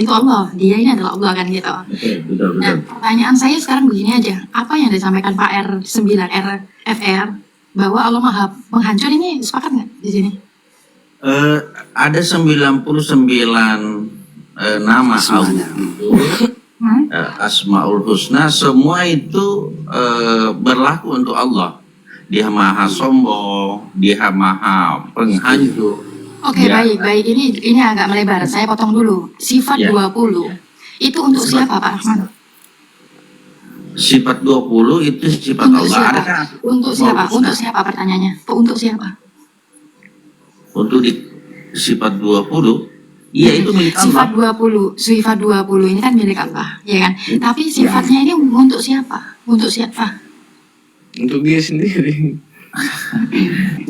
itu Allah, dia ini adalah Allah kan gitu. Betul. Nah, pertanyaan saya sekarang begini aja, apa yang disampaikan Pak R9RFR bahwa Allah Maha Penghancur ini sepakat nggak di sini? Ada 99 nama Allah itu, Asmaul Husna, semua itu berlaku untuk Allah. Dia maha sombong, dia maha penghancur. Oke, baik. Ini agak melebar. Saya potong dulu. Sifat 20 itu untuk siapa, Pak Rahman? Sifat 20 itu sifat Untuk Allah. siapa? Adakah Untuk siapa? Untuk siapa pertanyaannya? Untuk siapa? Untuk di sifat 20, iya itu milik Sifat Allah. 20 ini kan milik Allah, ya kan? Tapi sifatnya ini untuk siapa? Untuk siapa? Untuk dia sendiri.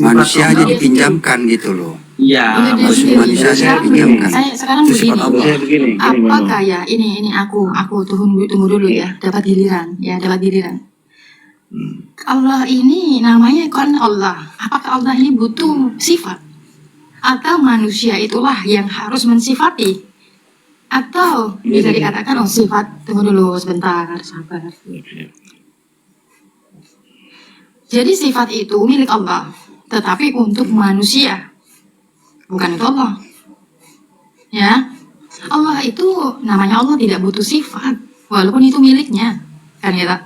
Manusia aja dipinjamkan gitu loh. Iya, Untuk diri manusia sendiri. saya pinjamkan. Sekarang Itu sifat begini. Allah. Begini, Apakah ya ini aku tunggu dulu ya, dapat giliran. Allah ini namanya kan Allah. Apakah Allah ini butuh sifat? Atau manusia itulah yang harus mensifati? Atau bisa dikatakan sifat, tunggu dulu sebentar, sabar. Jadi sifat itu milik Allah, tetapi untuk manusia, bukan untuk Allah. Ya, Allah itu namanya Allah tidak butuh sifat, walaupun itu miliknya, kan ya.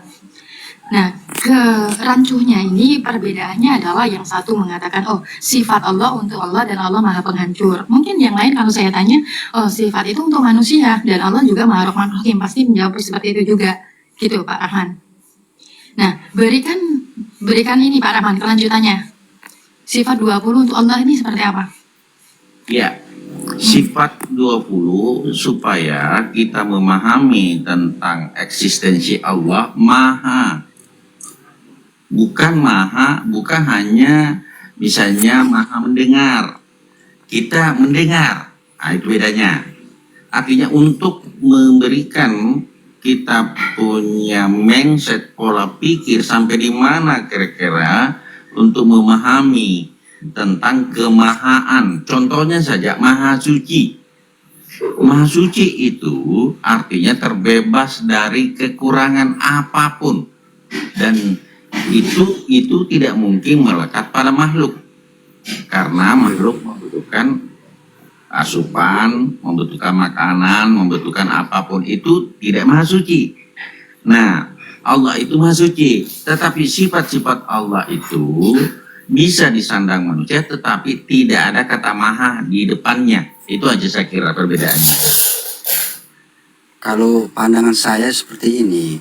Nah, kerancuhnya ini perbedaannya adalah yang satu mengatakan, sifat Allah untuk Allah dan Allah Maha Penghancur. Mungkin yang lain kalau saya tanya, sifat itu untuk manusia dan Allah juga Maha Rahman Rahim, pasti menjawab seperti itu juga, gitu Pak Rahman. Nah, berikan ini Pak Rahman kelanjutannya. Sifat 20 untuk Allah ini seperti apa? Ya, sifat 20 supaya kita memahami tentang eksistensi Allah maha. Bukan hanya misalnya maha mendengar. Kita mendengar, itu bedanya. Artinya untuk memberikan kita punya mindset, pola pikir sampai di mana kira-kira untuk memahami tentang kemahaan. Contohnya saja Maha Suci. Maha Suci itu artinya terbebas dari kekurangan apapun. Dan itu tidak mungkin melekat pada makhluk. Karena makhluk membutuhkan asupan, membutuhkan makanan, membutuhkan apapun, itu tidak Maha Suci. Nah, Allah itu Maha Suci, tetapi sifat-sifat Allah itu bisa disandang manusia, tetapi tidak ada kata maha di depannya. Itu aja saya kira perbedaannya. Kalau pandangan saya seperti ini,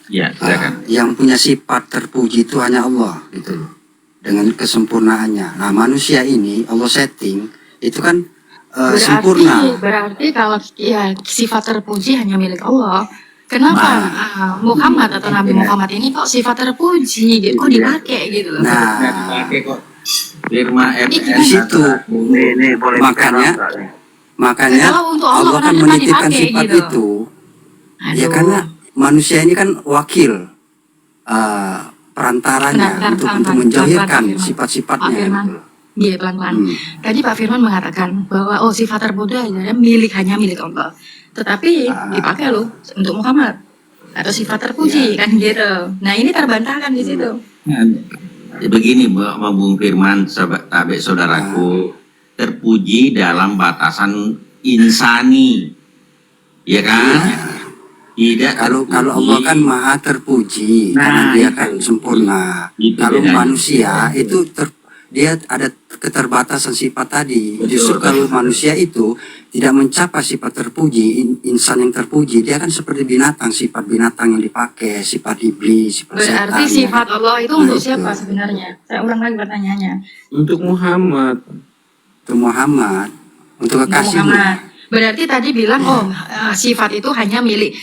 Ya, silakan. yang punya sifat terpuji itu hanya Allah gitu loh, dengan kesempurnaannya. Nah, manusia ini Allah setting itu kan sempurna. Berarti kalau ya sifat terpuji hanya milik Allah, kenapa Muhammad atau Nabi Muhammad ini kok sifat terpuji gitu, kok dipakai gitu loh? Nah, Pakai kok firman di situ makanya Kalau untuk Allah, Allah kan kenapa menitipkan dipakai sifat gitu? itu. Ya Aduh. karena manusia ini kan wakil perantaranya untuk menjahirkan Pak sifat-sifatnya. Firman. Gitu. Iya, pelan-pelan. Tadi Pak Firman mengatakan bahwa sifat terpuji adalah hanya milik Allah. Tetapi dipakai loh untuk Muhammad atau sifat terpuji kan gitu. Nah, ini terbantahkan di situ. Begini Bung Firman, sahabat saudaraku, terpuji dalam batasan insani, ya kan? Tidak Kalau Allah kan maha terpuji, karena dia kan sempurna. Kalau manusia itu dia ada keterbatasan sifat tadi. Justru kalau manusia itu tidak mencapai sifat terpuji, insan yang terpuji, dia kan seperti binatang, sifat binatang yang dipakai, sifat iblis, sifat setan. Berarti sifat Allah itu untuk siapa sebenarnya? Saya ulang lagi pertanyaannya. Untuk Muhammad. Untuk Muhammad, untuk kekasihnya. Berarti tadi bilang sifat itu hanya milik,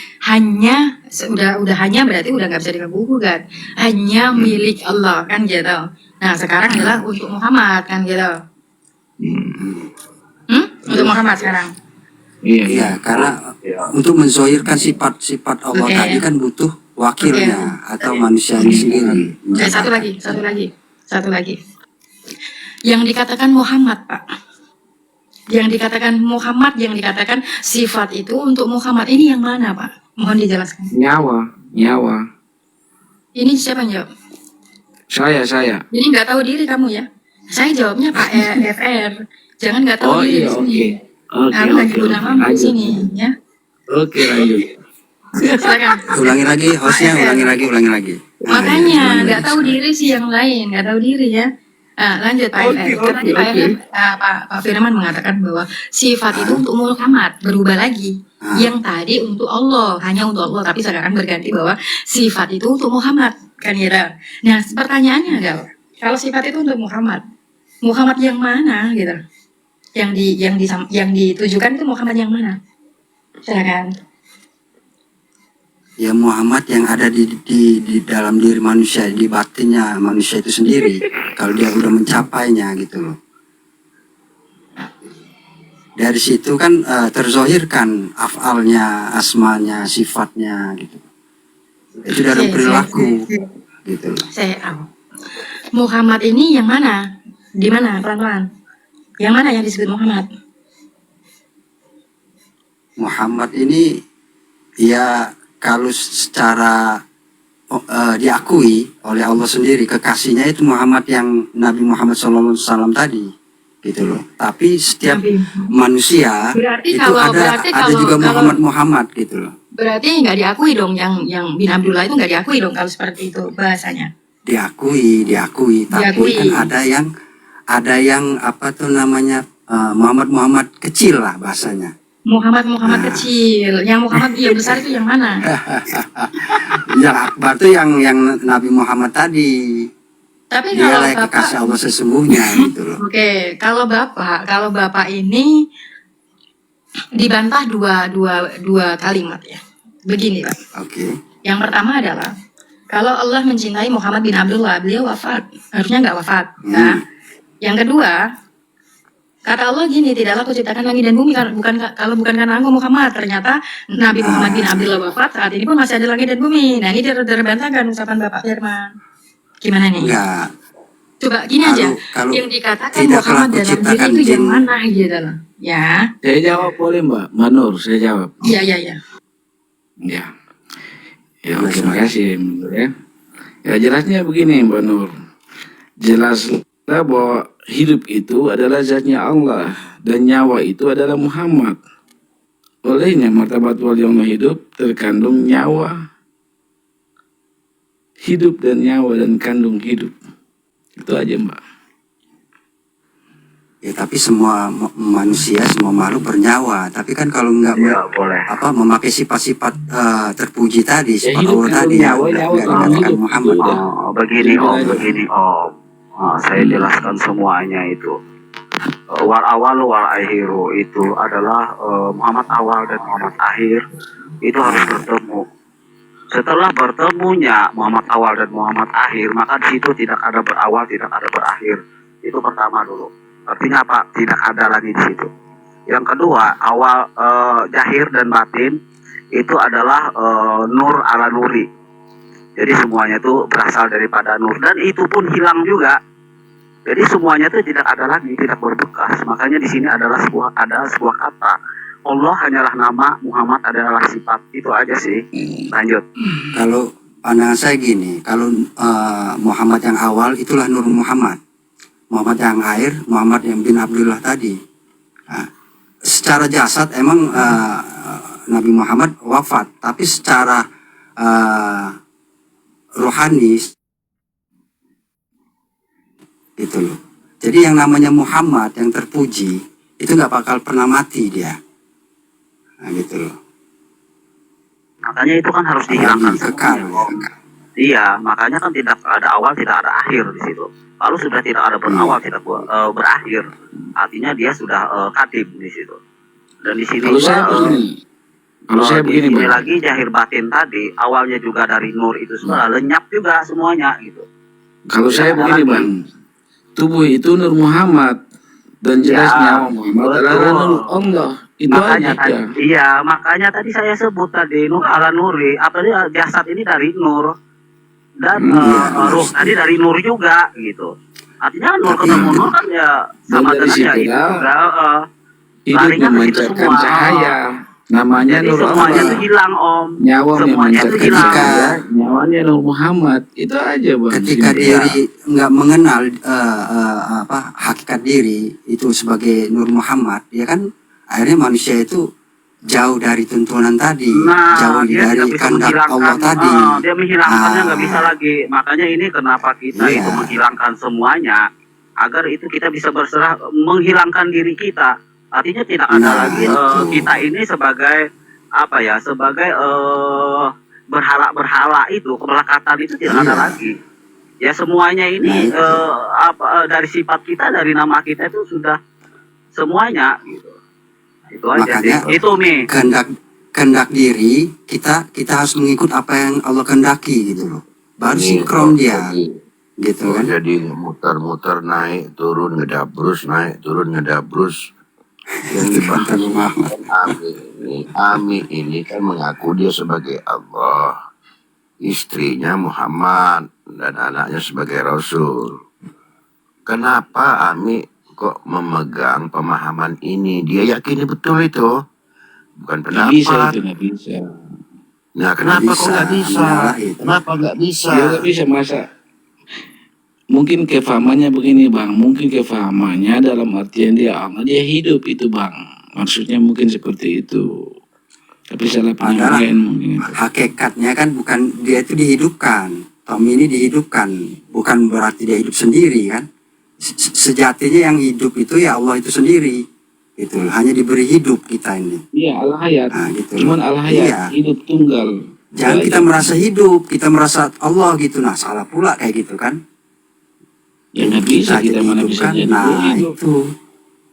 udah hanya berarti udah nggak bisa diganggu kan? Hanya milik Allah kan gitu. Nah sekarang adalah untuk Muhammad kan gitu. Untuk Muhammad sekarang. Iya, karena untuk menzohirkan sifat-sifat Allah tadi kan butuh wakilnya atau manusia sendiri. Satu lagi. Yang dikatakan Muhammad, Pak. Yang dikatakan Muhammad, yang dikatakan sifat itu untuk Muhammad, ini yang mana Pak? Mohon dijelaskan. Nyawa. Ini siapa yang jawab? Saya. Jadi nggak tahu diri kamu ya? Saya jawabnya Pak FR. Jangan nggak tahu Oh diri iya, di sini. oke. Harus lagi guna kamu di sini, ya. Oke, lanjut. Silakan. Ulangi lagi, hostnya ulangi lagi. Makanya nggak tahu diri sih yang lain, nggak tahu diri ya. Lanjut Pak Oke, FR. Karena di Pak FR, Pak Firman mengatakan bahwa sifat itu untuk Muhammad, berubah lagi. Yang tadi untuk Allah, hanya untuk Allah, tapi sekarang berganti bahwa sifat itu untuk Muhammad, kan ya. Nah, pertanyaannya adalah, kalau sifat itu untuk Muhammad yang mana gitu? Yang ditujukan itu Muhammad yang mana? Silakan. Ya Muhammad yang ada di dalam diri manusia, di batinnya manusia itu sendiri. Kalau dia udah mencapainya gitu loh. Dari situ kan terzohirkan afalnya, asmanya, sifatnya gitu. Itu dalam perilaku gitu loh. Saya tahu. Muhammad ini yang mana? Di mana? Pelan-pelan. Yang mana yang disebut Muhammad? Muhammad ini ya kalau secara diakui oleh Allah sendiri, kekasihnya itu Muhammad yang Nabi Muhammad SAW tadi gitu loh. Tapi setiap Nabi. manusia Berarti itu kalau- ada berarti juga kalau- Muhammad gitu loh. Berarti nggak diakui dong yang bin Abdullah itu nggak diakui dong kalau seperti itu bahasanya. Diakui, tapi Diakui. kan ada yang apa tuh namanya Muhammad kecil lah bahasanya. Muhammad kecil, yang Muhammad yang besar itu yang mana? Yang akbar tuh yang Nabi Muhammad tadi. Tapi kalau Dialah yang kekasih Bapak, Allah sesungguhnya gitu loh. oke, kalau Bapak ini dibantah dua kalimat ya. Begini Pak. Oke. Yang pertama adalah kalau Allah mencintai Muhammad bin Abdullah, beliau wafat, harusnya nggak wafat. Nah, yang kedua, kata Allah gini, tidaklah kuciptakan langit dan bumi kalau bukan karena engkau Muhammad. Ternyata Nabi Muhammad bin Abdullah wafat, saat ini pun masih ada langit dan bumi. Nah, ini terbantahkan ucapan Bapak Firman. Gimana nih? Enggak. Coba gini aja, Kalau yang dikatakan tidaklah Muhammad dalam diri kuciptakan itu yang jin. mana gitu loh. Ya, Saya jawab boleh Mbak Nur, saya jawab. iya. Ya. Ya, oke, terima kasih Mbak Nur ya. Ya, jelasnya begini Mbak Nur. Jelaslah bahwa hidup itu adalah zatnya Allah dan nyawa itu adalah Muhammad. Olehnya martabat wali Allah hidup terkandung nyawa hidup dan nyawa dan kandung hidup. Itu aja Mbak. Ya tapi semua manusia, semua makhluk bernyawa. Tapi kan kalau nggak boleh. memakai sifat-sifat terpuji tadi, sifat hidup Allah kan tadi ya nyawa, udah nyawa nggak kan dikatakan hidup. Muhammad. Itu udah. Begini Itu Om, aja. begini Om. Saya jelaskan semuanya itu. Wal awal wal akhiru itu adalah Muhammad awal dan Muhammad akhir itu harus bertemu. Setelah bertemunya Muhammad awal dan Muhammad akhir, maka di situ tidak ada berawal, tidak ada berakhir. Itu pertama dulu. Artinya apa? Tidak ada lagi di situ. Yang kedua, awal zahir dan batin itu adalah nur ala nuri. Jadi semuanya itu berasal daripada nur dan itu pun hilang juga. Jadi semuanya itu tidak ada lagi, tidak berbekas. Makanya di sini adalah sebuah kata. Allah hanyalah nama, Muhammad adalah sifat. Itu aja sih. Lanjut. Kalau pandangan saya gini, kalau Muhammad yang awal itulah Nur Muhammad. Muhammad yang akhir, Muhammad yang bin Abdullah tadi. Nah, secara jasad emang Nabi Muhammad wafat, tapi secara rohani gitu loh. Jadi yang namanya Muhammad yang terpuji itu nggak bakal pernah mati dia. Nah gitu loh. Makanya itu kan harus dihilangkan Kekal. semuanya. Iya, makanya kan tidak ada awal, tidak ada akhir di situ. Kalau sudah tidak ada berawal, tidak berakhir, artinya dia sudah kadim di situ. Dan di sini Kalau saya begini, di sini Bang. lagi zahir batin tadi, awalnya juga dari nur itu sudah lenyap juga semuanya gitu. Kalau saya begini Bang, tubuh itu Nur Muhammad dan jelas Ya, nyawa Muhammad adalah betul. Nur Allah. Itu Makanya aja. tadi, iya, makanya tadi saya sebut tadi nur ala nuri, apalagi jasad ini dari nur dan ruh tadi dari nur juga gitu. Artinya nur Tapi- ketemu nur kan ya sama Dan dari dengan ya situ itu lah. juga. hidup larinya ke situ memancarkan semua. cahaya. Namanya Jadi Nur semuanya Allah. tuh hilang Om. Nyawa yang Semuanya tuh memancarkan hilang. cahaya. Nyawanya Nur Muhammad. Itu aja bang. Ketika diri nggak mengenal hakikat diri itu sebagai Nur Muhammad, ya kan akhirnya manusia itu jauh dari tuntunan tadi, jauh Dia dari tidak bisa kehendak Allah menghilangkan, tadi. dia menghilangkannya nggak Ah. bisa lagi. Makanya ini kenapa kita Iya. itu menghilangkan semuanya, agar itu kita bisa berserah, menghilangkan diri kita. Artinya tidak ada Nah, lagi itu. kita ini sebagai apa ya, sebagai berhala-berhala itu, kemelekatan itu tidak ada Iya. lagi. Ya semuanya ini Nah, itu. dari sifat kita, dari nama kita itu sudah semuanya gitu. Itu aja Makanya sih. Itu Mi. kehendak diri kita harus mengikut apa yang Allah kehendaki gitu loh. Baru Ini sinkron kok dia, gitu kan. jadi muter-muter naik turun ngedabrus naik turun ngedabrus. Yang dipahami Ami ini kan mengaku dia sebagai Allah, istrinya Muhammad dan anaknya sebagai Rasul. Kenapa Ami kok memegang pemahaman ini? Dia yakini betul itu, bukan Nggak bisa pendapat. itu, nggak bisa. Nah, kenapa kok nggak bisa? menyalahi itu. Kenapa nggak bisa? Dia nggak bisa masa. Mungkin kefahamannya begini bang. Mungkin kefahamannya dalam artian dia Allah, dia hidup itu bang. Maksudnya mungkin seperti itu. Tapi salah Padahal penyampaian mungkin. hakikatnya kan bukan dia itu dihidupkan. Tommy ini dihidupkan, bukan berarti dia hidup sendiri kan. Sejatinya yang hidup itu ya Allah itu sendiri. Itu hanya diberi hidup kita ini. Iya Allah hayat. Nah, gitu. Cuman Allah hayat, Iya. hidup tunggal. Jangan kita merasa hidup, kita merasa Allah gitu. Nah, salah pula kayak gitu kan. Ya nggak bisa, kita jadi mana hidup bisa kan. jadi Nah, hidup. itu.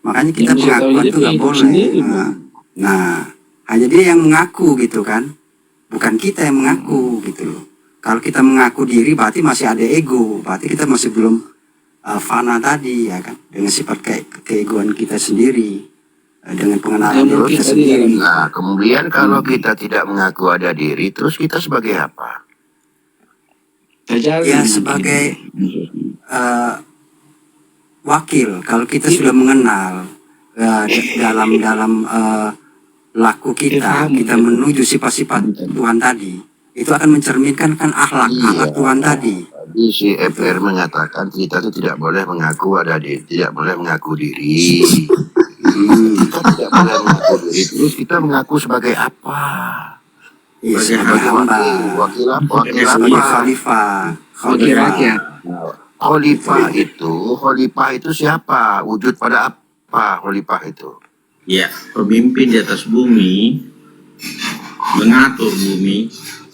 Makanya kita Yang bisa tahu pengakuan hidup itu ya nggak hidup boleh. sendiri, Nah, Bang. nah, hanya dia yang mengaku gitu kan. Bukan kita yang mengaku gitu loh. Kalau kita mengaku diri berarti masih ada ego. Berarti kita masih belum fana tadi ya kan. Dengan sifat keegoan kita sendiri. Dengan pengenalan Ya, diri mungkin kita tadi sendiri. dalam- Nah, kemudian kalau kita tidak mengaku ada diri, terus kita sebagai apa? Tajali Ya mungkin. sebagai wakil. Kalau kita sudah mengenal dalam laku kita, Paham, kita gitu. menuju sifat-sifat Tuhan tadi, itu akan mencerminkan kan akhlak Tuhan tadi. Tadi si FR mengatakan kita itu tidak boleh mengaku ada diri, tidak boleh mengaku diri. Kita tidak boleh mengaku diri, terus kita mengaku sebagai apa? Iya, Sebagai sebagai hamba, Wakil apa? Wakil sebagai apa? khalifah. Wakil rakyat. Khalifah itu siapa? Wujud pada apa khalifah itu? Ya, pemimpin di atas bumi, mengatur bumi.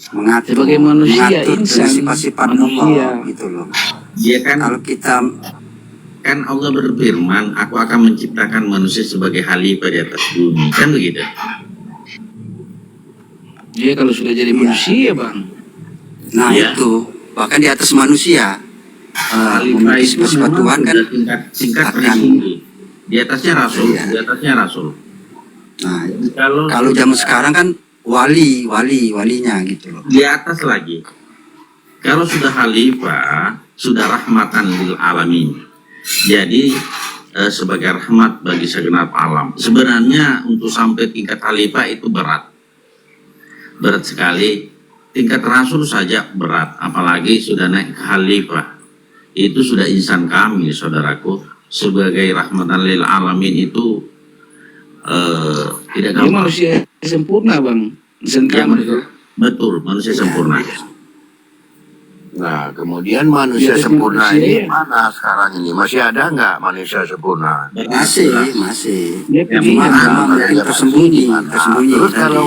Mengatur, Sebagai manusia, mengatur insan, dengan sifat-sifat manusia. Allah gitu loh. Dia kan Kalau kita Allah berfirman, aku akan menciptakan manusia sebagai khalifah di atas bumi. Kan begitu? Dia kalau sudah jadi manusia bang. nah Iya. itu bahkan di atas manusia Khalifah memiliki itu sifat memang Tuhan kan. sudah tingkat akan- paling tinggi. Di atasnya rasul, Iya. di atasnya rasul. Nah, Kalau zaman sekarang kan walinya gitu loh. di atas lagi, kalau sudah khalifah, sudah rahmatan lil alamin. Jadi sebagai rahmat bagi segenap alam. Sebenarnya untuk sampai tingkat khalifah itu berat sekali. Tingkat rasul saja berat, apalagi sudah naik ke khalifah. Itu sudah insan kamil, saudaraku. Sebagai rahmatan lil alamin itu tidak Dia gampang. manusia sempurna bang. Ya, Sempurna. betul, manusia sempurna. Nah, kemudian manusia Dia sempurna manusia. ini mana sekarang ini? Masih ada nggak manusia sempurna? Masih. Dia Ya, pergi memang bang. mungkin tersembunyi Terus tadi.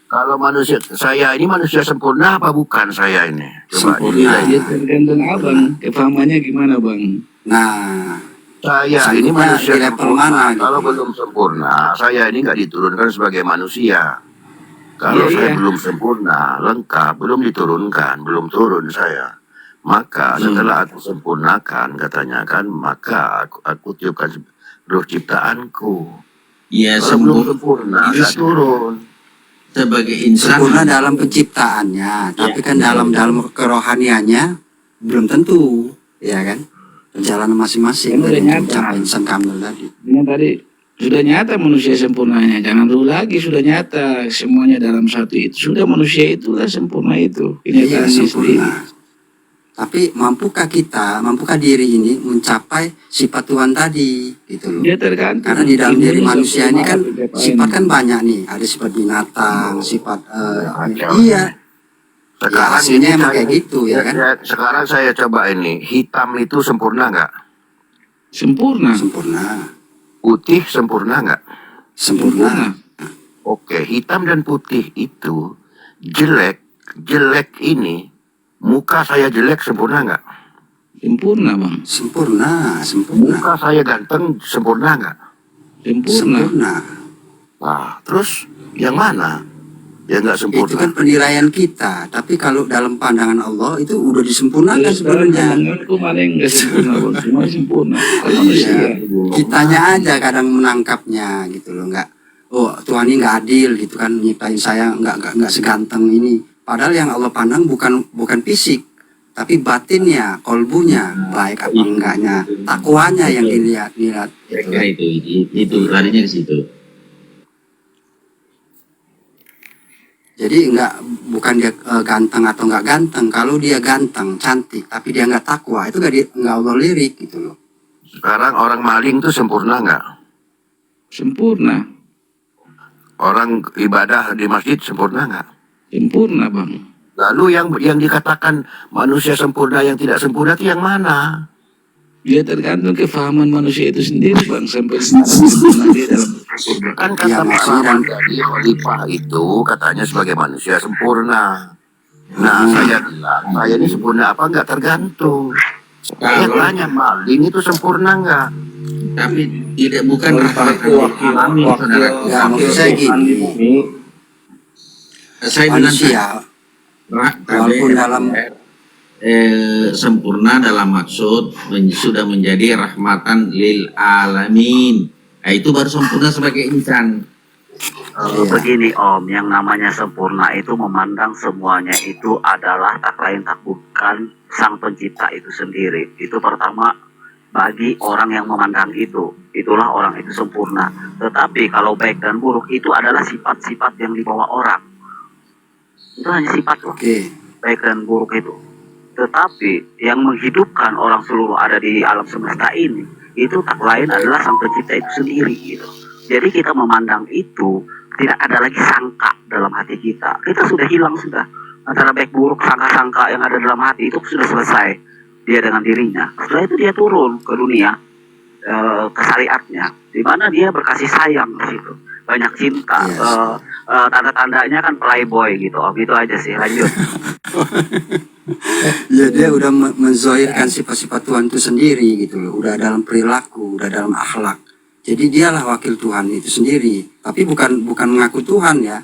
kalau manusia saya ini manusia sempurna apa bukan saya ini? Coba Sempurna. dinilai. Dia tergantung abang. Kefahamannya gimana bang? Nah, Saya ini Sempurna manusia di level sempurna. mana gitu? Kalau belum sempurna, saya ini nggak diturunkan sebagai manusia. Kalau Iya, saya iya. belum sempurna, lengkap, belum diturunkan, belum turun saya. Maka setelah aku sempurnakan, katanya kan, maka aku tiupkan ruh ciptaanku. Ya, Kalau belum sempurna, nggak turun. sebagai insan sempurna dalam penciptaannya, tapi kan dalam kerohaniannya belum tentu, ya kan? Perjalanan masing-masing Kan udah dari nyata. mencapai insan kamil tadi. Dengan tadi Sudah nyata manusia sempurnanya. Jangan dulu lagi, sudah nyata semuanya dalam satu itu. Sudah manusia itulah sempurna itu. Iya, Kenyataannya sendiri. sempurna. Tapi mampukah diri ini mencapai sifat Tuhan tadi gitu loh. Dia tergantung. Karena di dalam diri Ilmunya manusia ini kan sempurna, apa sifat yang- kan banyak nih, ada sifat binatang, sifat Kacau. iya. Sekarang hasilnya ini emang saya- kayak gitu, ya kan? Sekarang saya coba ini, hitam itu sempurna nggak? Sempurna. Sempurna. Putih sempurna nggak? Sempurna. Oke, hitam dan putih itu jelek ini, muka saya jelek sempurna nggak? Sempurna, Bang. Sempurna. Sempurna. Muka saya ganteng sempurna nggak? Sempurna. Sempurna. Nah, terus yang mana? Yang nggak Itu sempurna? kan penilaian kita. Tapi kalau dalam pandangan Allah itu udah disempurnakan sebenarnya. Menurutku mana yang nggak sempurna, Bang. Semua sempurna. Kalau manusia. Kitanya aja kadang menangkapnya gitu loh, nggak, oh Tuhan ini nggak adil gitu kan, nyiptain saya nggak seganteng ini. Padahal yang Allah pandang bukan fisik, tapi batinnya, kolbunya, baik apa enggaknya, takwanya yang dilihat gitu. Kira-kira itu larinya ke situ. Jadi bukan dia ganteng atau nggak ganteng. Kalau dia ganteng, cantik, tapi dia nggak takwa, itu nggak Allah lirik gitu loh. Sekarang orang maling itu sempurna nggak? Sempurna. Orang ibadah di masjid sempurna nggak? Sempurna, Bang. Lalu yang dikatakan manusia sempurna yang tidak sempurna itu yang mana? Dia tergantung kefahaman manusia itu sendiri, Bang. Sampai sempurna dia dalam sempurna. Kan Ya, kata Pak maksudnya Rahman tadi, khalifah itu katanya sebagai manusia sempurna. Nah, saya bilang, saya ini sempurna apa nggak tergantung. Saya tanya, maling itu sempurna nggak? Tapi bukan rahmat alami, saudara. Ya, maksud saya gini, Saya bilang manusia walaupun dalam sempurna dalam maksud sudah menjadi rahmatan lil alamin. Nah, itu baru sempurna sebagai insan. Begini Om, yang namanya sempurna itu memandang semuanya itu adalah tak lain tak bukan Sang Pencipta itu sendiri. Itu pertama, bagi orang yang memandang itu, itulah orang itu sempurna. Tetapi kalau baik dan buruk itu adalah sifat-sifat yang dibawa orang. Itu hanya sifat loh, oke. baik dan buruk itu. Tetapi yang menghidupkan orang seluruh ada di alam semesta ini, itu tak lain adalah Sang Pencipta itu sendiri gitu. Jadi kita memandang itu tidak ada lagi sangka dalam hati kita. Kita sudah hilang sudah. Antara baik buruk, sangka-sangka yang ada dalam hati itu sudah selesai. Dia dengan dirinya. Setelah itu dia turun ke dunia, ke syariatnya, di mana dia berkasih sayang di situ. Banyak cinta. Yes. Tanda-tandanya kan playboy gitu. Oh, gitu aja sih. Lanjut. Ya dia udah menzohirkan sifat-sifat Tuhan itu sendiri gitu loh. Udah dalam perilaku, udah dalam akhlak. Jadi dialah wakil Tuhan itu sendiri. Tapi bukan mengaku Tuhan ya.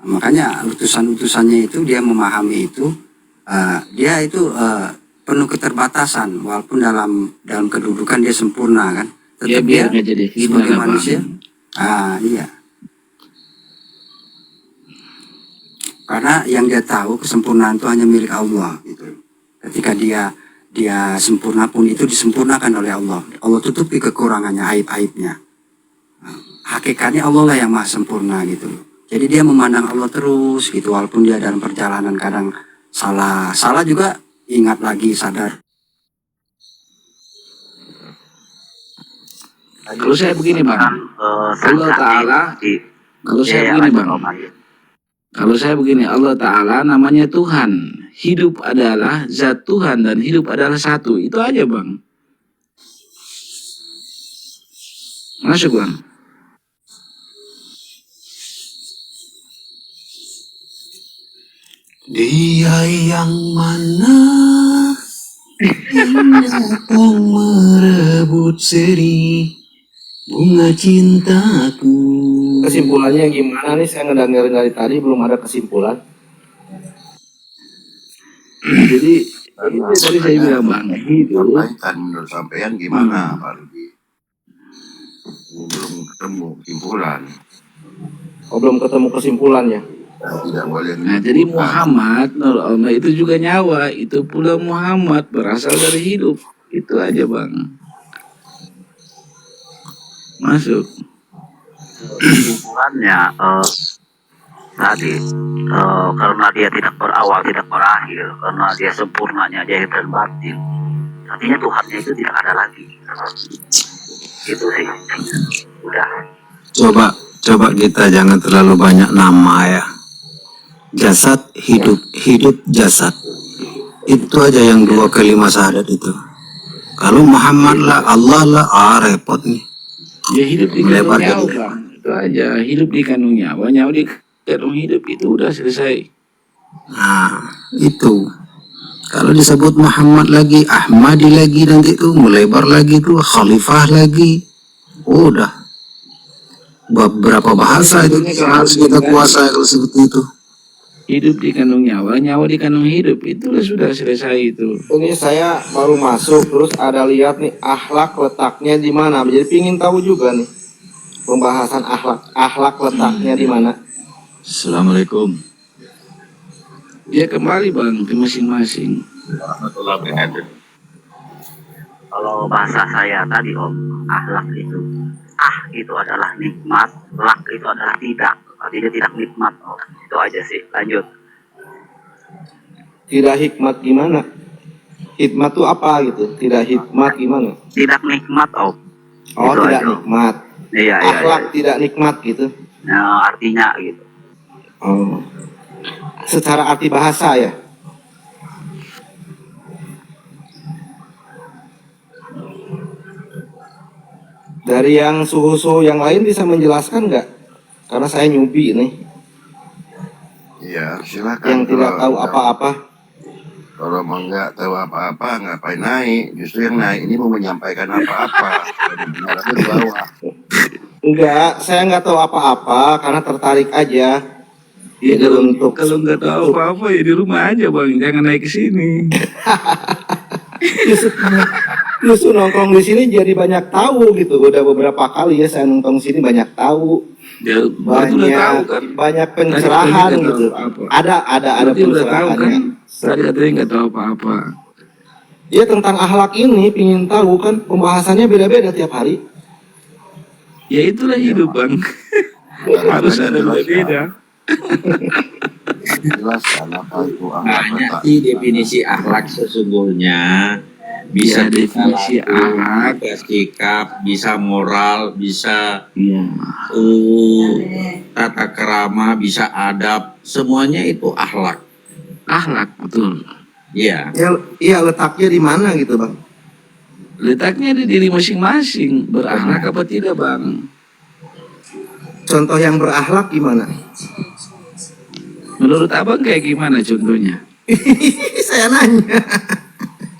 Makanya utusan-utusannya itu dia memahami itu. Dia itu penuh keterbatasan. Walaupun dalam kedudukan dia sempurna kan. Ya Tetap biar dia nggak jadi fitnah sebagai lah, Bang. manusia. Iya. Karena yang dia tahu kesempurnaan itu hanya milik Allah gitu. Ketika dia sempurna pun itu disempurnakan oleh Allah. Allah tutupi kekurangannya, aib-aibnya. Hakikatnya Allah lah yang maha sempurna gitu. Jadi dia memandang Allah terus gitu. Walaupun dia dalam perjalanan kadang salah juga ingat lagi, sadar. Kalau saya begini, Bang. Allah Ta'ala, kalau saya begini, Bang. Kalau saya begini, Allah Ta'ala namanya Tuhan. Hidup adalah zat Tuhan dan hidup adalah satu. Itu aja, Bang. Masuk, Bang. Dia yang mana yang datang merebut seri bunga cintaku. Kesimpulannya gimana nih? Saya ngedengar dari tadi belum ada kesimpulan. Jadi itu tadi saya bilang, Bang, hidup Sampaikan menurut sampean gimana Pak Rudi? Belum ketemu kesimpulan. Oh, belum ketemu kesimpulannya. Tidak boleh. Nah, jadi Muhammad, Nur Allah itu juga nyawa. Itu pula Muhammad berasal dari hidup. Itu aja, Bang. Masuk. Kesimpulannya tadi karena dia tidak berawal tidak berakhir, karena dia sempurnanya zahir dan batin, artinya Tuhannya itu tidak ada lagi. Itu sih udah. Coba kita jangan terlalu banyak nama ya. Jasad hidup, hidup jasad. Itu aja yang 2 kalimat syahadat itu. Kalau Muhammad lah, Allah lah, repot nih. Ya hidup di kandung Lebar nyawa jadi. bang. Itu aja, hidup di kandung nyawa, nyawa di kandung hidup, itu udah selesai. Nah, itu. Kalau disebut Muhammad lagi, Ahmadi lagi, nanti itu melebar lagi tuh, Khalifah lagi. Udah. Beberapa bahasa itu harus kita kuasai kalau seperti itu. Hidup di kandung nyawa, nyawa di kandung hidup, itu sudah selesai itu. Ini saya baru masuk, terus ada lihat nih akhlak letaknya di mana. Jadi pingin tahu juga nih pembahasan akhlak letaknya di mana. Assalamualaikum. Ya kembali bang ke masing-masing. Kalau bahasa saya tadi Om, akhlak itu adalah nikmat, lak itu adalah tidak. Artinya tidak nikmat Om. Itu aja sih. Lanjut. Tidak hikmat gimana? Hikmat tuh apa gitu? Tidak hikmat gimana? Tidak nikmat Om. Oh, Itu tidak aja. nikmat. Iya. Akhlak tidak nikmat gitu. Nah, artinya gitu. Oh. Secara arti bahasa ya. Dari yang suhu-suhu yang lain bisa menjelaskan nggak? Karena saya nyubi nih, Ya, silakan. yang tidak tahu Kalau- apa-apa. Kalau mau nggak tahu apa-apa, ngapain naik? Justru yang naik ini mau menyampaikan apa-apa. Jadi di bawah. Enggak, saya nggak tahu apa-apa karena tertarik aja. Ya Jadi kalau untuk kalau nggak tahu apa-apa ya di rumah aja bang, jangan naik ke sini. justru nongkrong di sini jadi banyak tahu gitu. Udah beberapa kali ya saya nongkrong di sini banyak tahu, Ya berarti udah tahu kan? banyak pencerahan Tadi nggak gitu. tahu apa-apa. Ada Berarti udah tahu kan? pencerahannya. Tadi katanya nggak tahu apa-apa. Ya tentang akhlak ini pingin tahu kan, pembahasannya beda-beda tiap hari. Ya itulah hidup bang. Harus ada beda. Jelaskan apa itu Banyak akhlak. sih definisi akhlak sesungguhnya. Bisa Ya, definisi kita laku, akhlak. bisa sikap, bisa moral, bisa Iya. tata kerama, bisa adab. Semuanya itu akhlak. Akhlak betul. Iya. Ya, iya letaknya di mana gitu bang? Letaknya di diri masing-masing. Berakhlak apa tidak bang? Contoh yang berakhlak gimana? Menurut abang kayak gimana contohnya? Saya nanya.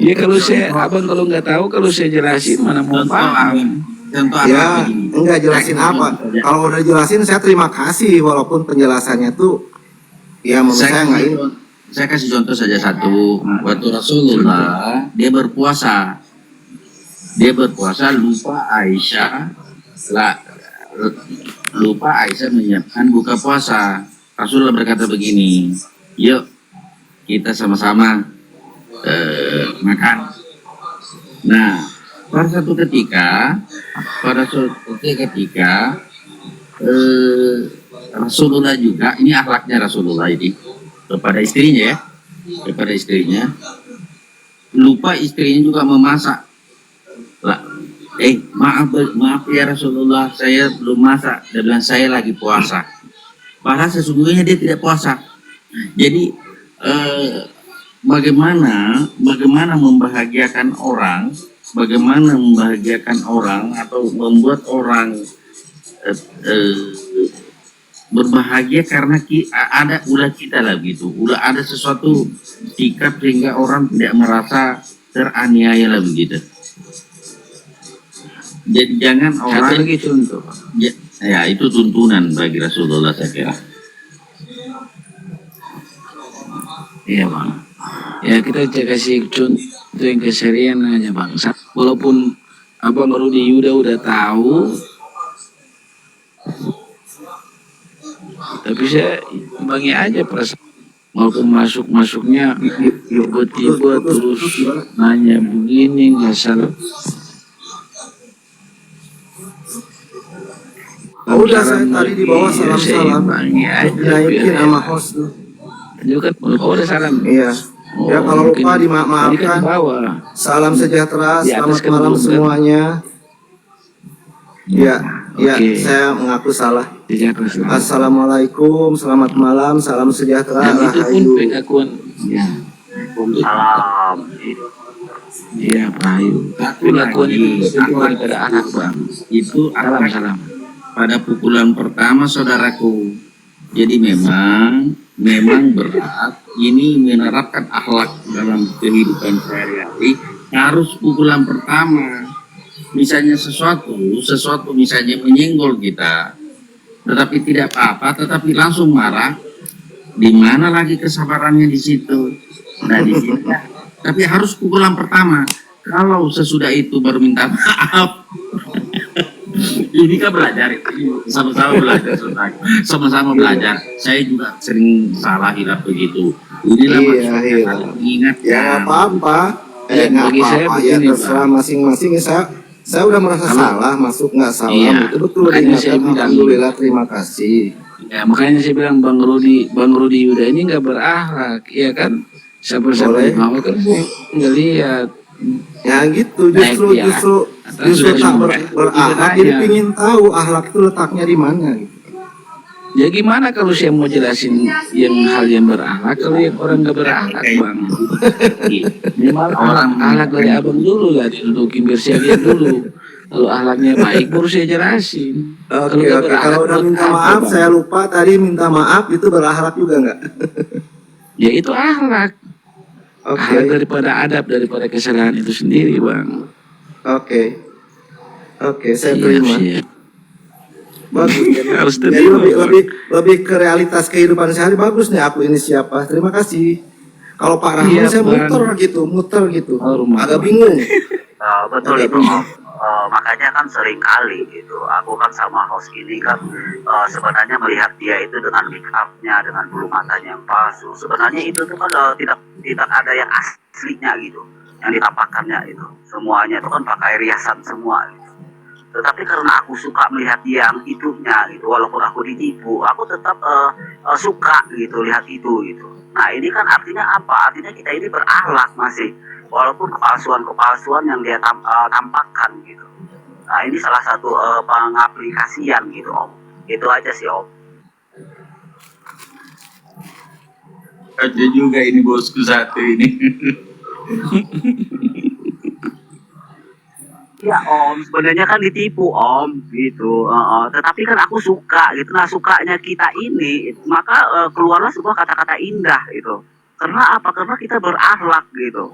Ya kalau abang kalau nggak tahu, kalau saya jelasin mana mau paham. Contoh Ya, akhlak begini. enggak jelasin apa. Kalau udah jelasin saya terima kasih walaupun penjelasannya tuh ya menurut saya nggak ini. Saya kasih contoh saja satu. Waktu Rasulullah dia berpuasa lupa Aisyah menyiapkan buka puasa. Rasulullah berkata begini, yuk kita sama-sama makan. Nah, pada suatu ketika Rasulullah juga, ini akhlaknya Rasulullah ini kepada istrinya lupa istrinya juga memasak lah. Maaf ya Rasulullah, saya belum masak. Dia bilang saya lagi puasa, padahal sesungguhnya dia tidak puasa. Jadi bagaimana membahagiakan orang atau membuat orang berbahagia karena ada ulah kita lah gitu, udah ada sesuatu sikap sehingga orang tidak merasa teraniaya lah begitu. Jadi jangan Satu orang lagi contoh. ya itu tuntunan bagi Rasulullah saya kira. Iya bang. Ya kita kasih contoh yang keserian aja bang. Walaupun abang baru di Yuda udah tahu, tapi saya bangi aja perasaan. Walaupun masuknya tiba-tiba terus nanya begini nggak salah. Oh, udah saya tadi di bawah salam-salam. Dinaikin sama host tuh. Juga kan, oh udah salam. Iya. Ya kalau mungkin lupa tadi kan dimaafkan. di bawah. Salam sejahtera, Di atas selamat kan malam belum, kan? semuanya. Ya, ya, Oke. saya mengaku salah. Sejahtera selalu. Assalamualaikum, selamat malam, salam sejahtera, Dan itu pun rahayu. pengakuan. Ya, Salam. iya Rahayu. Pengakuan itu lebih daripada anak bang. Itu Salam akhlak salam. pada pukulan pertama saudaraku. Jadi memang berat ini menerapkan akhlak dalam kehidupan sehari-hari harus pukulan pertama. Misalnya sesuatu misalnya menyenggol kita, tetapi tidak apa-apa, tetapi langsung marah, di mana lagi kesabarannya di situ? Nah di sini, tapi harus pukulan pertama. Kalau sesudah itu baru minta maaf, ini kan belajar, sama-sama belajar, saudara. Sama-sama belajar. Saya juga sering salah hilaf begitu. Inilah Iya, maksudnya iya. kalau ingat Ya nggak apa-apa, Ya, bagi saya apa-apa ya begini, terserah Bang. masing-masing. Saya udah merasa salah, masuk nggak salah, Iya, itu betul makanya saya diingatkan. bilang. Alhamdulillah, terima kasih. Ya makanya saya bilang Bang Rudi Yuda ini nggak berakhlak, ya kan? Sampai-sampai Boleh. mau kan ngelihat. Ya gitu, justru Baik, ya. justru Sudah tak semua. berakhlak. Jadi Iya. pingin tahu akhlak itu letaknya di mana. Gitu. Ya gimana kalau saya mau jelasin hal yang berakhlak, kalau yang orang nggak berakhlak bang? Minimal akhlak dari abang dulu lah, didudukin biar saya lihat dulu. Kalau akhlaknya baik baru saya jelasin. Oke, nggak oke. berakhlak, Kalau udah buat minta apa, maaf, Bang? saya lupa tadi minta maaf itu berakhlak juga nggak? Ya itu akhlak. Oke, Akhlak daripada adab, daripada kesalahan itu sendiri bang. oke, oke. Saya Siap, terima. siap. Bagus. Harus Jadi terima, lebih ke realitas kehidupan sehari. Bagus nih aku ini siapa. Terima kasih. Kalau Pak Rahman Iya, saya Bang. muter gitu. Oh, rumah, Agak Bang. bingung. Betul Agak itu bingung. makanya kan sering kali gitu aku kan sama host ini kan sebenarnya melihat dia itu dengan make upnya, dengan bulu matanya yang palsu. Sebenarnya itu tuh kan tidak ada yang aslinya gitu, yang ditampakkannya itu semuanya itu kan pakai riasan semua gitu. Tetapi karena aku suka melihat dia yang itunya gitu, walaupun aku ditipu, aku tetap suka gitu lihat itu gitu. Nah ini kan artinya apa? Artinya kita ini berakhlak masih, walaupun kepalsuan yang dia tampakkan gitu. Nah ini salah satu pengaplikasian gitu Om. Itu aja sih Om. Ada juga ini bosku satu ini. Ya Om, sebenarnya kan ditipu Om gitu. Tetapi kan aku suka gitu. Nah sukanya kita ini, maka keluarlah sebuah kata-kata indah gitu. Karena apa? Karena kita berakhlak gitu.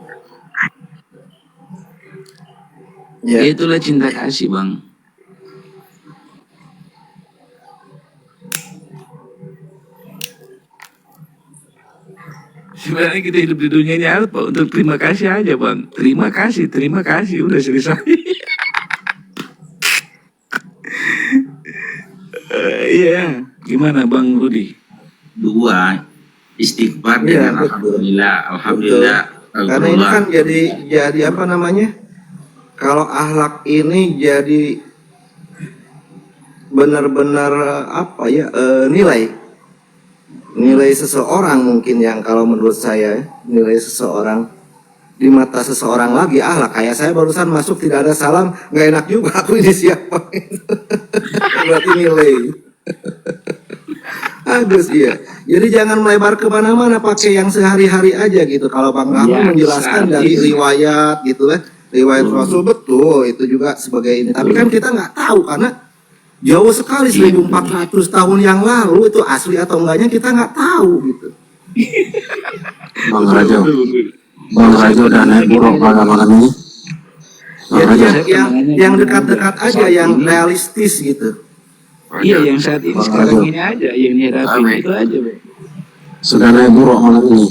Ya. Itulah cinta kasih bang. Sebenarnya kita hidup di dunia ini apa? Untuk terima kasih aja bang. Terima kasih, udah selesai. Iya, gimana bang Rudi? Dua, istighfar Iya, dengan betul. alhamdulillah. Karena ini kan jadi apa namanya? Kalau akhlak ini jadi benar-benar apa ya nilai seseorang mungkin yang kalau menurut saya nilai seseorang di mata seseorang lagi akhlak. Kayak saya barusan masuk tidak ada salam, nggak enak juga aku ini siapa. Berarti nilai. Agus iya. Jadi jangan melebar kemana-mana, pakai yang sehari-hari aja gitu. Kalau Bang Rahman Ya, menjelaskan dari saat ini. riwayat gitu kan, riwayat Rasul betul itu juga sebagai ini. Tapi kan kita nggak tahu karena jauh sekali 1400 tahun yang lalu itu asli atau enggaknya kita nggak tahu gitu. Bang Rajo udah naik buruk malam ini. Jadi yang dekat-dekat aja, yang realistis gitu. Iya, yang saat ini sekarang ini aja, yang dihadapin itu aja bang. Sudah naik buruk malam ini.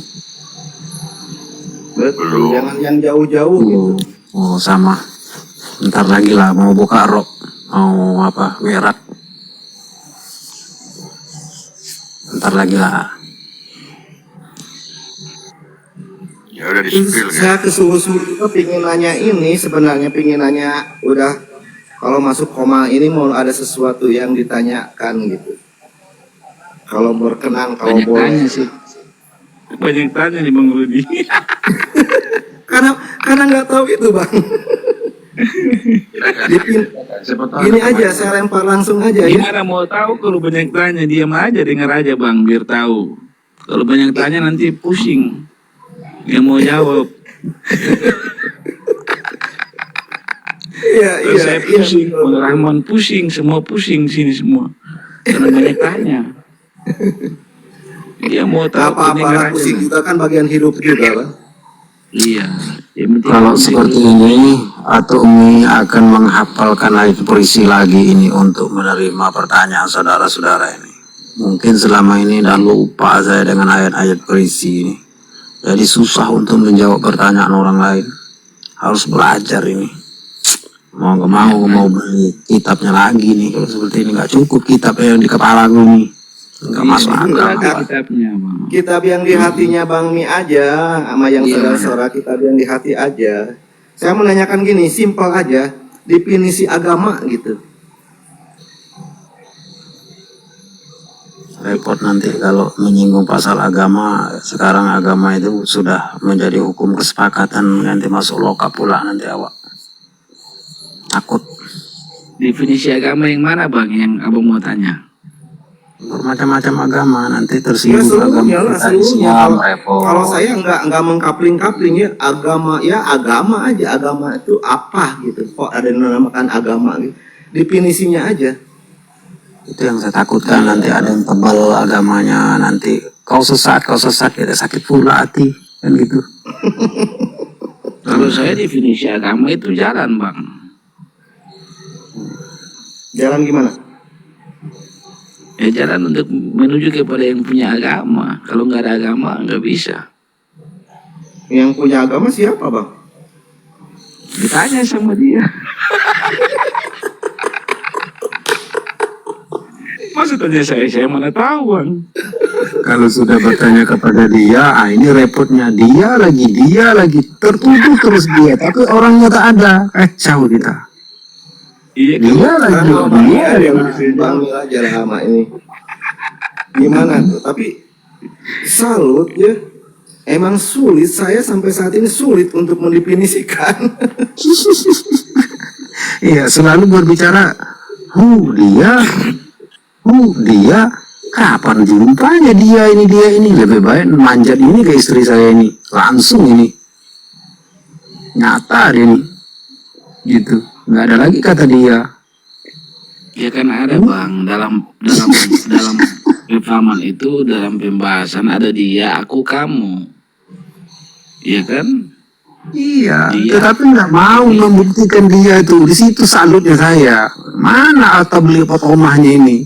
Betul, jangan yang jauh-jauh gitu. Oh sama. Ntar lagi lah mau buka rok, mau apa werat. Ntar lagi lah. Ya udah di-spill kan. Saya kesungguh-sungguh juga pingin nanya ini, sebenarnya pingin nanya udah Kalau masuk koma ini mau ada sesuatu yang ditanyakan gitu. Kalau berkenan, kalau Banyak boleh. tanya sih. Banyak tanya nih Bang Rudi. Karena nggak tahu itu bang. Gini aja, saya lempar langsung aja ya. Gimana mau tahu kalau banyak tanya, diam aja, dengar aja Bang, biar tahu. Kalau banyak tanya nanti pusing. Dia mau jawab. Iya, Terus saya pusing, Bang Rahman pusing, semua pusing sini semua. Karena banyak tanya. Dia mau tahu Apa-apa pusing juga kan bagian hidup juga bang. Iya. Kalau seperti ini, atau Umi akan menghafalkan ayat puisi lagi ini untuk menerima pertanyaan saudara-saudara ini. Mungkin selama ini dah lupa saya dengan ayat-ayat puisi ini. Jadi susah untuk menjawab pertanyaan orang lain. Harus belajar ini. Mau gak mau beli kitabnya lagi nih. Kalau seperti ini nggak cukup kitab yang di kepala gue nih. Nggak masuk akal. Kitabnya, Bang. Kitab yang di hatinya Bang Mi aja, sama yang saudara-saudara kitab yang di hati aja. Saya menanyakan gini, simpel aja, definisi agama gitu. Repot nanti kalau menyinggung pasal agama. Sekarang agama itu sudah menjadi hukum kesepakatan, nanti masuk loka pula nanti awak. Takut. Definisi agama yang mana Bang yang Abang mau tanya? Bermacam-macam agama nanti Ya tersinggung seluruhnya agama lah, kita seluruhnya. Islam, Kalau saya nggak mengkapling-kapling ya agama aja, agama itu apa gitu. Kok ada yang menamakan agama gitu. Definisinya aja. itu yang saya takutkan, nanti ada yang tebal agamanya, nanti kau sesat kita sakit pula hati kan gitu. Kalau saya definisi agama itu jalan Bang. Jalan gimana? Ya jalan untuk menuju kepada yang punya agama. Kalau nggak ada agama nggak bisa. Yang punya agama siapa bang? Ditanya sama dia. Masa tanya saya mana tahu Bang. Kalau sudah bertanya kepada dia, ini repotnya dia lagi tertuduh terus dia, tapi orangnya tak ada, kacau kita. Iya Dia lagi dia yang Bang Mi aja lah sama ini. Gimana tuh? Tapi salut ya. Emang sulit, saya sampai saat ini sulit untuk mendefinisikan. Iya, selalu berbicara, dia, kapan jumpanya dia ini, lebih baik manjat ini ke istri saya ini, langsung ini, nyata dia ini, gitu, nggak ada lagi kata dia. Ya kan ada Bang dalam pemahaman itu, dalam pembahasan ada dia, aku, kamu. Iya kan? Iya, Dia. tetapi nggak mau membuktikan dia itu, di situ salutnya saya. Mana atabli potomahnya ini?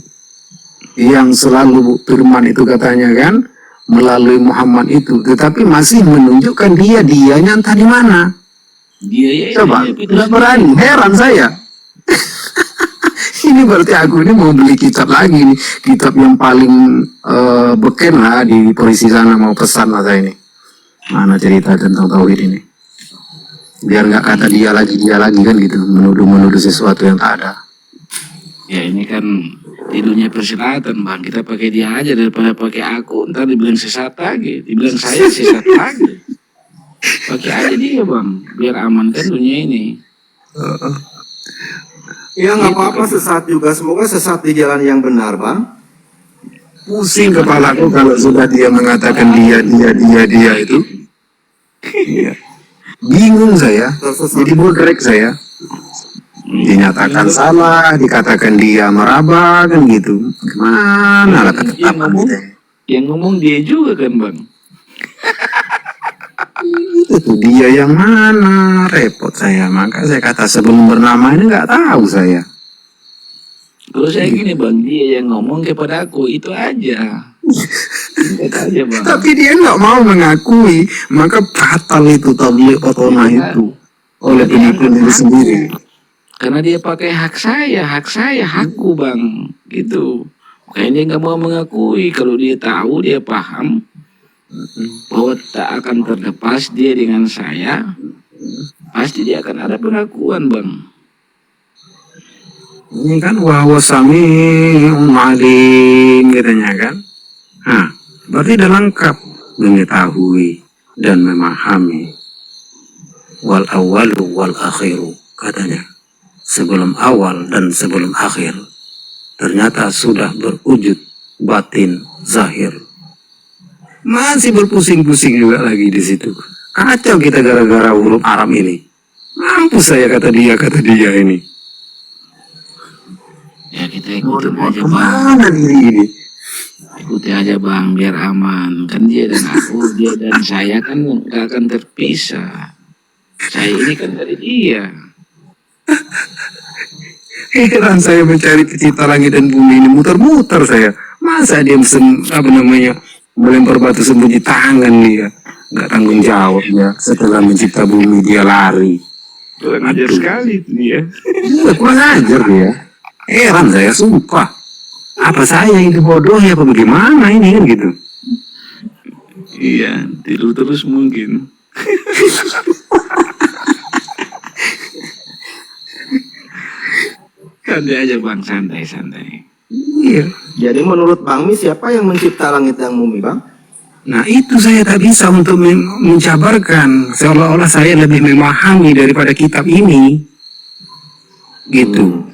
Yang selalu firman itu katanya kan melalui Muhammad itu, tetapi masih menunjukkan dianya entah di mana. Dia ya Coba, itu nggak berani, heran saya. Ini berarti aku ini mau beli kitab lagi nih, kitab yang paling beken lah di polisi sana, mau pesan lah saya ini. Mana cerita tentang tauhid ini? Biar nggak kata dia lagi kan gitu, menuduh sesuatu yang tak ada. Ya ini kan di dunia persilatan Bang, kita pakai dia aja daripada pakai aku, ntar dibilang sesat lagi, dibilang saya sesat lagi. Pakai aja dia Bang, biar aman kan dunia ini. Ya nggak apa-apa sesat juga, semoga sesat di jalan yang benar bang. Pusing kepalaku kalau sudah dia mengatakan dia itu. Iya. Bingung saya, jadi bodrek saya. Dinyatakan salah, dikatakan dia meraba kan gitu. Gimana lah ketetapan kita? Yang ngomong dia juga kan Bang. Itu dia yang mana, repot saya. Maka saya kata sebelum bernama ini nggak tahu saya. Kalau saya gini Bang, dia yang ngomong kepada aku, itu aja. Itu aja Bang. Tapi dia nggak mau mengakui, maka fatal itu tabligh otomah itu oleh pengikut diri sendiri. Karena dia pakai hak saya, hakku Bang, gitu. Makanya dia nggak mau mengakui. Kalau dia tahu, dia paham bahwa tak akan terlepas dia dengan saya, pasti dia akan ada pengakuan Bang. Ini kan wa huwa sami'un alim katanya kan. Nah, berarti udah lengkap mengetahui dan memahami. Wal awalu wal akhiru katanya. Sebelum awal dan sebelum akhir. Ternyata sudah berwujud batin zahir. Masih berpusing-pusing juga lagi di situ. Kacau kita gara-gara huruf Arab ini. Mampus saya kata dia ini. Ya kita ikutin aja bang. Kemana diri ini? Ikuti aja bang biar aman. Kan dia dan aku, dia dan saya kan gak akan terpisah. Saya ini kan dari dia. Heran saya mencari pencipta langit dan bumi ini, muter-muter saya. Masa dia melempar batu sembunyi tangan dia. Nggak tanggung jawab ya. Setelah mencipta bumi dia lari. Kurang ajar sekali itu dia. Iya, kurang ajar dia. Heran saya, sumpah. Apa saya ini bodoh ya, apa bagaimana ini kan gitu. Iya, tidur terus mungkin. Santai aja bang, santai. Iya. Jadi menurut Bang Mi siapa yang mencipta langit dan bumi, Bang? Nah itu saya tak bisa untuk mencabarkan. Seolah-olah saya lebih memahami daripada kitab ini. Gitu.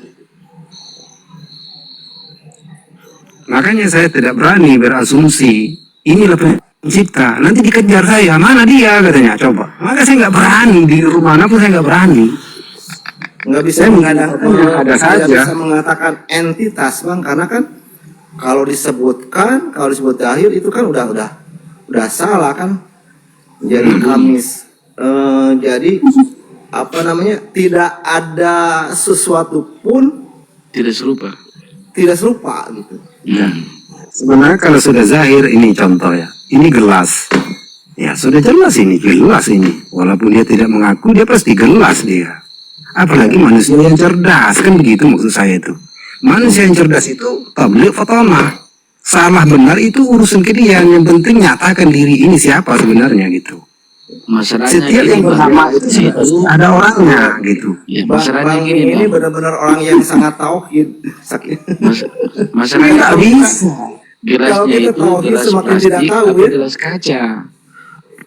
Makanya saya tidak berani berasumsi. Inilah pencipta. Nanti dikejar saya. Mana dia katanya. Coba. Maka saya nggak berani. Di rumah mana pun saya nggak berani. Nggak bisa Saya mengatakan mengatakan ada saja. tidak bisa mengatakan entitas, Bang, karena kan kalau disebut zahir itu kan udah salah kan. Jadi kamis jadi apa namanya, tidak ada sesuatu pun Tidak serupa. gitu. Sebenarnya kalau sudah zahir, ini contoh ya. Ini gelas. Ya sudah jelas ini gelas ini. Walaupun dia tidak mengaku, dia pasti gelas dia. Apalagi manusia yang cerdas, kan begitu maksud saya itu. Manusia yang cerdas itu tabligh fatona. Salah benar itu urusan ke dia. Yang penting nyatakan diri ini siapa sebenarnya gitu. Masalahnya Setiap yang gini, Bang. bernama itu ada orangnya gitu. Ya, Bang masalahnya gini ini bang. benar-benar orang yang sangat tauhid. Masalahnya Nggak itu bisa. gelasnya Kalau kita itu tahu, kita gelas semakin tidak plastik tahu, apa ya. gelas kaca.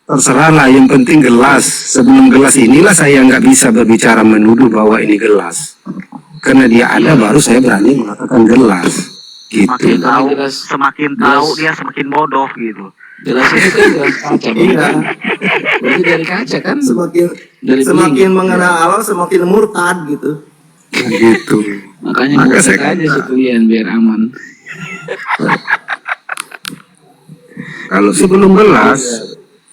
Terserahlah, yang penting gelas. Sebelum gelas inilah saya nggak bisa berbicara menuduh bahwa ini gelas. Karena dia ada baru saya berani mengatakan gelas. Gitu. Semakin tahu dia semakin bodoh gitu. Gelas itu kan gelas kaca bang. Iya. Berarti dari kaca kan. Dari Semakin beling. mengenal Allah semakin murtad gitu. Gitu. Makanya Maka ngusik saya aja sekalian biar aman. Kalau sebelum gelas,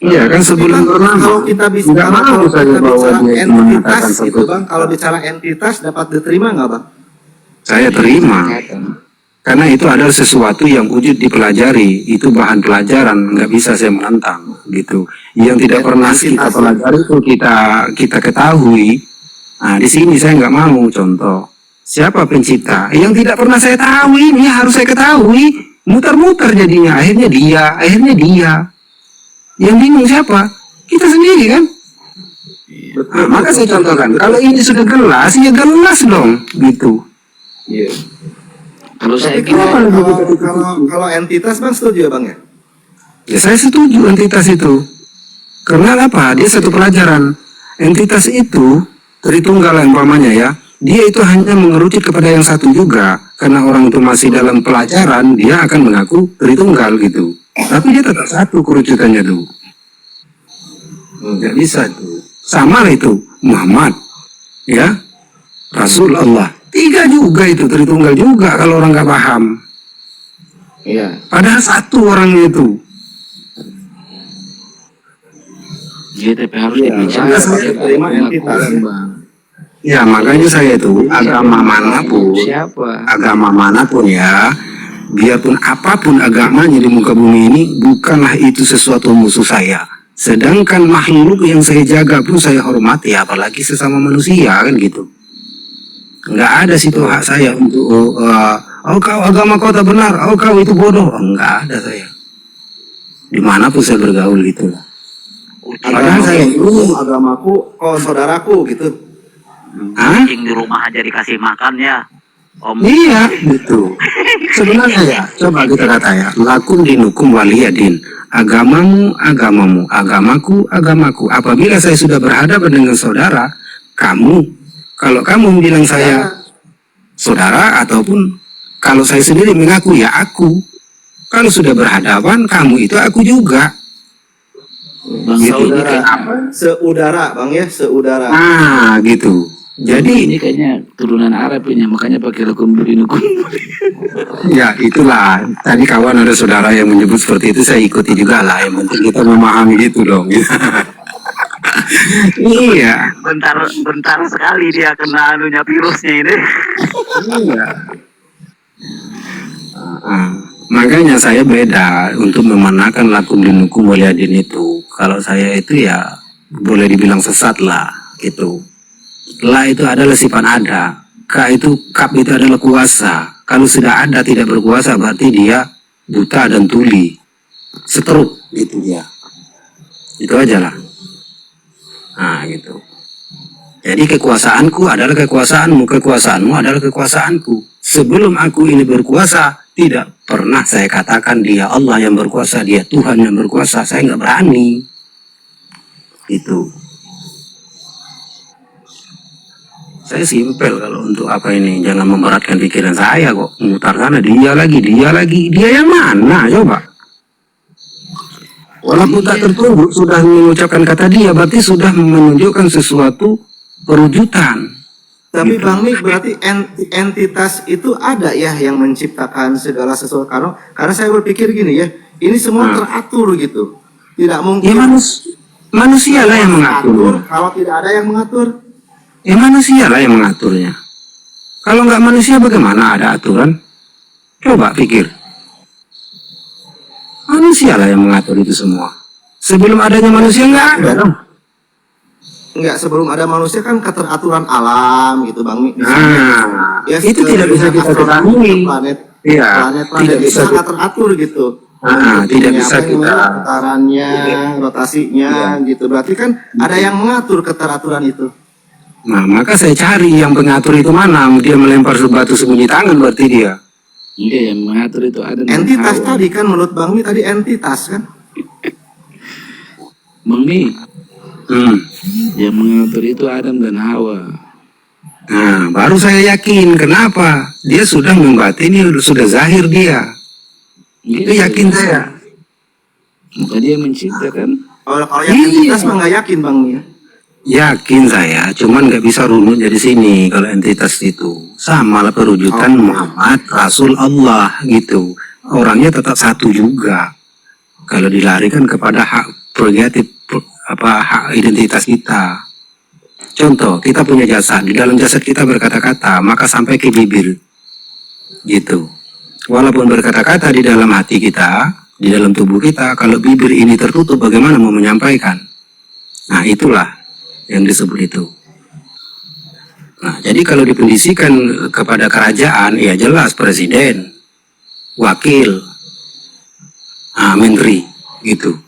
iya kan sebelum Bang, bernama. kalau kita bisa nggak mau saya kita bahwa bicara dia entitas mengatakan gitu, seperti Bang. Kalau bicara entitas dapat diterima nggak, Bang? saya terima. Karena itu adalah sesuatu yang wujud dipelajari, itu bahan pelajaran, nggak bisa saya menantang, gitu. Yang tidak pernah kita pelajari itu kita ketahui. Nah, di sini saya nggak mau contoh. Siapa pencipta? Yang tidak pernah saya tahu ini harus saya ketahui. Muter-muter jadinya, akhirnya dia. Yang bingung siapa? Kita sendiri kan? Nah, maka saya contohkan, kalau ini sudah gelas, ya gelas dong, gitu. Iya. Kalau saya Tapi kira kalau entitas, Bang, setuju ya, Bang ya? Ya saya setuju entitas itu. Karena apa? Dia satu pelajaran. Entitas itu Tritunggal umpamanya ya. Dia itu hanya mengerucut kepada yang satu juga. Karena orang itu masih dalam pelajaran, dia akan mengaku Tritunggal gitu. Tapi dia tetap satu kerucutannya tuh. Nggak bisa tuh. Sama lah itu Muhammad, ya, Rasul Allah. Tiga juga itu, Tritunggal juga kalau orang nggak paham. Iya. Padahal satu orangnya itu. ya tapi harus Iya, dibicara maka saya biar terima ada entitas. pengakuan, bang. Ya makanya saya itu agama manapun, Siapa? agama manapun ya, biarpun apapun agamanya di muka bumi ini, bukanlah itu sesuatu musuh saya. Sedangkan makhluk yang saya jaga pun saya hormati, apalagi sesama manusia kan gitu. Nggak ada situ hak saya untuk oh kau agama kau tak benar, oh kau itu bodoh, nggak ada saya. Dimanapun saya bergaul gitu lah. Padahal saya itu agamaku, kau saudaraku gitu. Hah? Kucing di rumah aja dikasih makan ya. Om. Iya, gitu. Sebenarnya ya, coba kita kata ya, lakum dinukum waliyadin. Agamamu, agamamu, agamaku, agamaku. Apabila saya sudah berhadapan dengan saudara, kalau kamu bilang saya saudara, ataupun kalau saya sendiri mengaku ya aku. Kalau sudah berhadapan, kamu itu aku juga. Bang Gitu. Saudi Saudara, kayaknya, seudara bang ya, seudara. Ah, gitu. Jadi ini kayaknya turunan Arab ini, makanya pakai lakum dinukum. ya itulah, tadi kawan ada saudara yang menyebut seperti itu, saya ikuti juga lah. Yang penting kita memahami itu dong. Iya, Bentar sekali dia kena anunya virusnya ini. iya. Makanya saya beda untuk memanakan lakum dinukum waliyadin itu. Kalau saya itu ya boleh dibilang sesat lah gitu. La itu adalah sifat ada. Kap itu adalah kuasa. Kalau sudah ada tidak berkuasa berarti dia buta dan tuli. Seteruk gitu dia. Itu aja lah. Nah gitu. Jadi kekuasaanku adalah kekuasaanmu, kekuasaanmu adalah kekuasaanku. Sebelum aku ini berkuasa, tidak pernah saya katakan dia Allah yang berkuasa, dia Tuhan yang berkuasa. Saya nggak berani. Itu. Saya simpel kalau untuk apa ini, jangan memberatkan pikiran saya kok. Mutar sana dia lagi, dia yang mana coba? Walaupun tak tertunduk sudah mengucapkan kata dia, berarti sudah menunjukkan sesuatu perwujudan. Tapi Bang Mik berarti entitas itu ada ya yang menciptakan segala sesuatu. Karena saya berpikir gini ya, ini semua teratur gitu. Tidak mungkin. Ya manusia lah yang mengatur. Kalau tidak ada yang mengatur. Ya manusia lah yang mengaturnya. Kalau nggak manusia bagaimana ada aturan? Coba pikir. Manusia lah yang mengatur itu semua. Sebelum adanya manusia nggak ada dong. Enggak, sebelum ada manusia kan keteraturan alam gitu Bang Mik. Nah, Ya, itu tidak bisa kita ketahui. Iya, Planet tidak itu bisa sangat teratur gitu. tidak bisa kita. Putarannya, rotasinya gitu. Berarti kan ada yang mengatur keteraturan itu. Nah, maka saya cari yang pengatur itu mana. Dia melempar batu sembunyi tangan berarti dia. Enggak, yang mengatur itu ada dan Entitas Hawa. tadi kan menurut Bang Mi tadi entitas kan. Bang Mi, Hmm. yang mengatur itu Adam dan Hawa. Nah, baru saya yakin. Kenapa? Dia sudah membatini, sudah zahir dia. Itu yakin saya. Maka dia menciptakan. Kalau yang entitas mah nggak yakin Bang Mi. Yakin saya, cuman nggak bisa runut dari sini kalau entitas itu. Sama lah perwujudan Muhammad Rasul Allah gitu. Orangnya tetap satu juga. Kalau dilarikan kepada hak prerogatif hak identitas kita. Contoh, kita punya jasad, di dalam jasad kita berkata-kata, maka sampai ke bibir. Gitu. Walaupun berkata-kata di dalam hati kita, di dalam tubuh kita, kalau bibir ini tertutup bagaimana mau menyampaikan? Nah, itulah yang disebut itu. Nah, jadi kalau dipendisikan kepada kerajaan, ya jelas presiden, wakil, menteri, gitu.